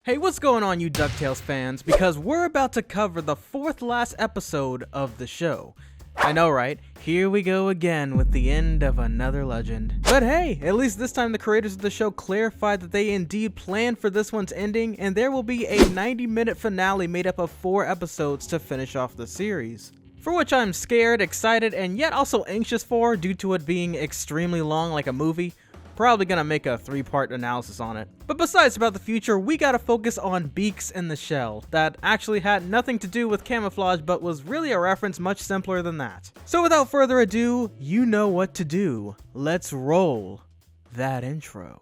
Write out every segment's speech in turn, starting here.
Hey, what's going on, you DuckTales fans? Because we're about to cover the fourth last episode of the show. I know, right? Here we go again with the end of another legend. But hey, at least this time the creators of the show clarified that they indeed planned for this one's ending, and there will be a 90-minute finale made up of 4 episodes to finish off the series. For which I'm scared, excited, and yet also anxious for due to it being extremely long like a movie. Probably gonna make a 3-part analysis on it. But besides about the future, we gotta focus on Beaks in the Shell, that actually had nothing to do with camouflage but was really a reference much simpler than that. So without further ado, you know what to do. Let's roll that intro.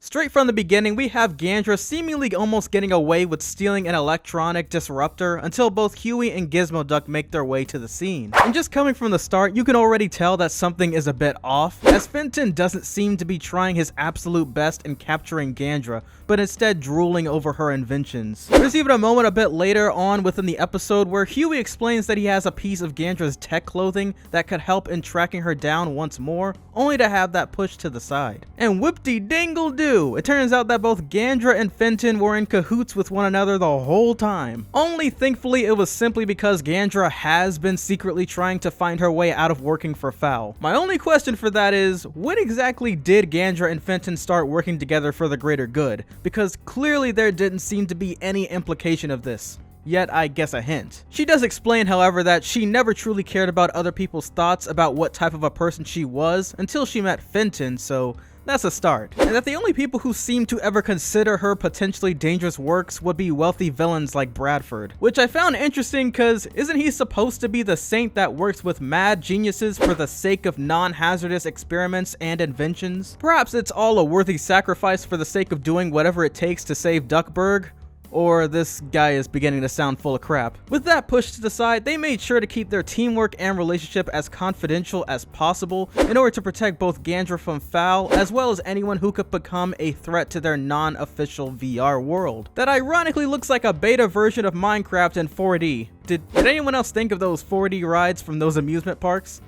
Straight from the beginning, we have Gandra seemingly almost getting away with stealing an electronic disruptor until both Huey and Gizmo Duck make their way to the scene. And just coming from the start, you can already tell that something is a bit off, as Fenton doesn't seem to be trying his absolute best in capturing Gandra, but instead drooling over her inventions. There's even a moment a bit later on within the episode where Huey explains that he has a piece of Gandra's tech clothing that could help in tracking her down once more, only to have that pushed to the side. And whoop-de-dingle-doo! It turns out that both Gandra and Fenton were in cahoots with one another the whole time. Only thankfully it was simply because Gandra has been secretly trying to find her way out of working for F.O.W.L. My only question for that is, when exactly did Gandra and Fenton start working together for the greater good? Because clearly there didn't seem to be any implication of this. Yet I guess a hint. She does explain, however, that she never truly cared about other people's thoughts about what type of a person she was until she met Fenton, so that's a start. And that the only people who seem to ever consider her potentially dangerous works would be wealthy villains like Bradford. Which I found interesting cause isn't he supposed to be the saint that works with mad geniuses for the sake of non-hazardous experiments and inventions? Perhaps it's all a worthy sacrifice for the sake of doing whatever it takes to save Duckburg? Or this guy is beginning to sound full of crap. With that pushed to the side, they made sure to keep their teamwork and relationship as confidential as possible in order to protect both Gandra from F.O.W.L. as well as anyone who could become a threat to their non-official VR world. That ironically looks like a beta version of Minecraft in 4D. Did anyone else think of those 4D rides from those amusement parks?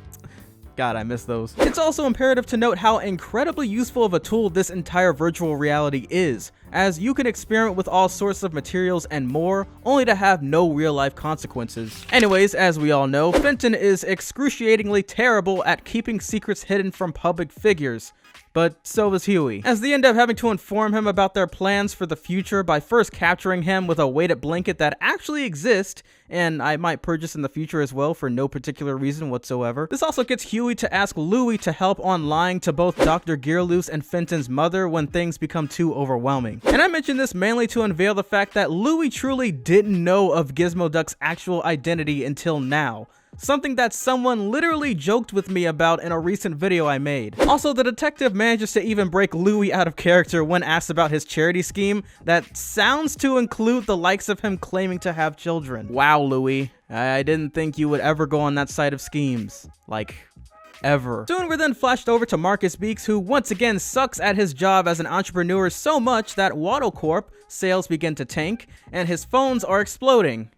God, I miss those. It's also imperative to note how incredibly useful of a tool this entire virtual reality is, as you can experiment with all sorts of materials and more, only to have no real-life consequences. Anyways, as we all know, Fenton is excruciatingly terrible at keeping secrets hidden from public figures. But so is Huey, as they end up having to inform him about their plans for the future by first capturing him with a weighted blanket that actually exists, and I might purchase in the future as well for no particular reason whatsoever. This also gets Huey to ask Louie to help on lying to both Dr. Gearloose and Fenton's mother when things become too overwhelming. And I mention this mainly to unveil the fact that Louie truly didn't know of Gizmo Duck's actual identity until now. Something that someone literally joked with me about in a recent video I made. Also, the detective manages to even break Louie out of character when asked about his charity scheme that sounds to include the likes of him claiming to have children. Wow, Louie. I didn't think you would ever go on that side of schemes. Like, ever. Soon we're then flashed over to Markus Beaks, who once again sucks at his job as an entrepreneur so much that Waddle Corp sales begin to tank and his phones are exploding.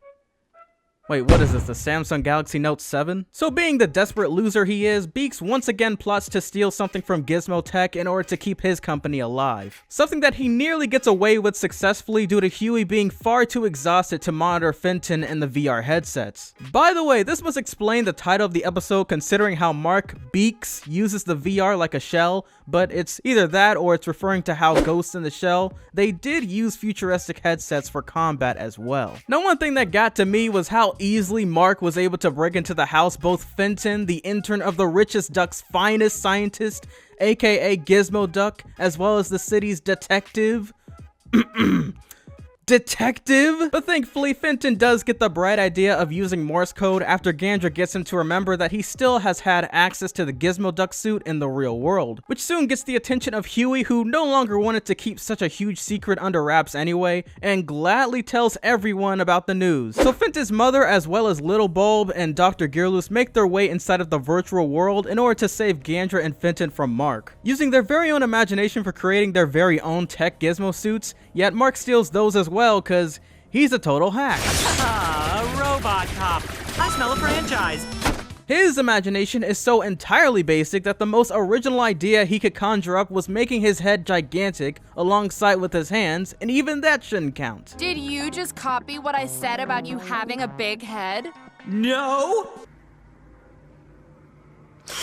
Wait, what is this, the Samsung Galaxy Note 7? So being the desperate loser he is, Beaks once again plots to steal something from Gizmo Tech in order to keep his company alive. Something that he nearly gets away with successfully due to Huey being far too exhausted to monitor Fenton and the VR headsets. By the way, this must explain the title of the episode considering how Mark Beaks uses the VR like a shell, but it's either that or it's referring to how Ghost in the Shell, they did use futuristic headsets for combat as well. Now, one thing that got to me was how easily Mark was able to break into the house both Fenton, the intern of the richest Duck's finest scientist, aka Gizmo Duck, as well as the city's detective. But thankfully Fenton does get the bright idea of using Morse code after Gandra gets him to remember that he still has had access to the Gizmo Duck suit in the real world, which soon gets the attention of Huey, who no longer wanted to keep such a huge secret under wraps anyway, and gladly tells everyone about the news. So Fenton's mother as well as Little Bulb and Dr. Gearloose make their way inside of the virtual world in order to save Gandra and Fenton from Mark, using their very own imagination for creating their very own tech Gizmo suits, yet Mark steals those as well cause he's a total hack. Ah, Robot Cop. I smell a franchise. His imagination is so entirely basic that the most original idea he could conjure up was making his head gigantic alongside with his hands, and even that shouldn't count. Did you just copy what I said about you having a big head? No.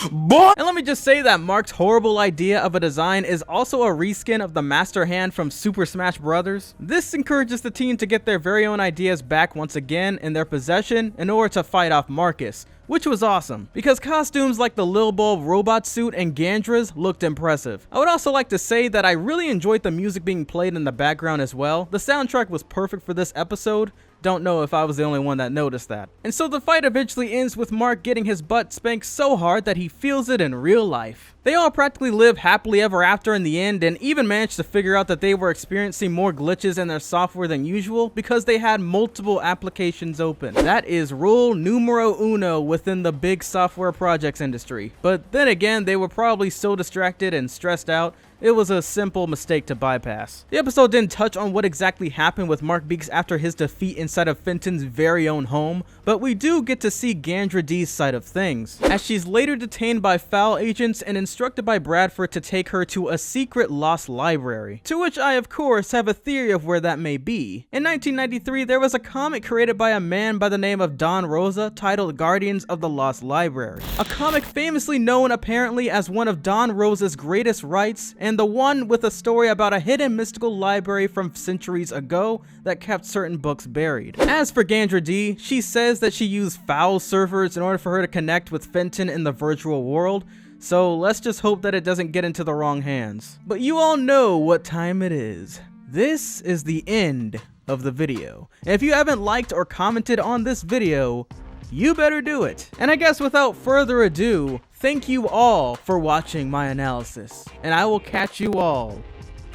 And let me just say that Mark's horrible idea of a design is also a reskin of the Master Hand from Super Smash Bros. This encourages the team to get their very own ideas back once again in their possession in order to fight off Markus, which was awesome, because costumes like the Lil Bulb robot suit and Gandra's looked impressive. I would also like to say that I really enjoyed the music being played in the background as well. The soundtrack was perfect for this episode. Don't know if I was the only one that noticed that. And so the fight eventually ends with Mark getting his butt spanked so hard that he feels it in real life. They all practically live happily ever after in the end, and even managed to figure out that they were experiencing more glitches in their software than usual because they had multiple applications open. That is rule numero uno within the big software projects industry. But then again, they were probably so distracted and stressed out, it was a simple mistake to bypass. The episode didn't touch on what exactly happened with Mark Beeks after his defeat inside of Fenton's very own home, but we do get to see Gandra D's side of things, as she's later detained by F.O.W.L agents and instructed by Bradford to take her to a secret lost library, to which I of course have a theory of where that may be. In 1993, there was a comic created by a man by the name of Don Rosa titled Guardians of the Lost Library, a comic famously known apparently as one of Don Rosa's greatest rights, and the one with a story about a hidden mystical library from centuries ago that kept certain books buried. As for Gandra D, she says that she used F.O.W.L servers in order for her to connect with Fenton in the virtual world, so let's just hope that it doesn't get into the wrong hands. But you all know what time it is. This is the end of the video. And if you haven't liked or commented on this video, you better do it. And I guess without further ado, thank you all for watching my analysis, and I will catch you all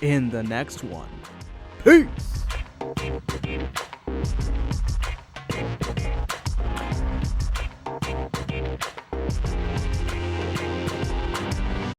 in the next one. Peace!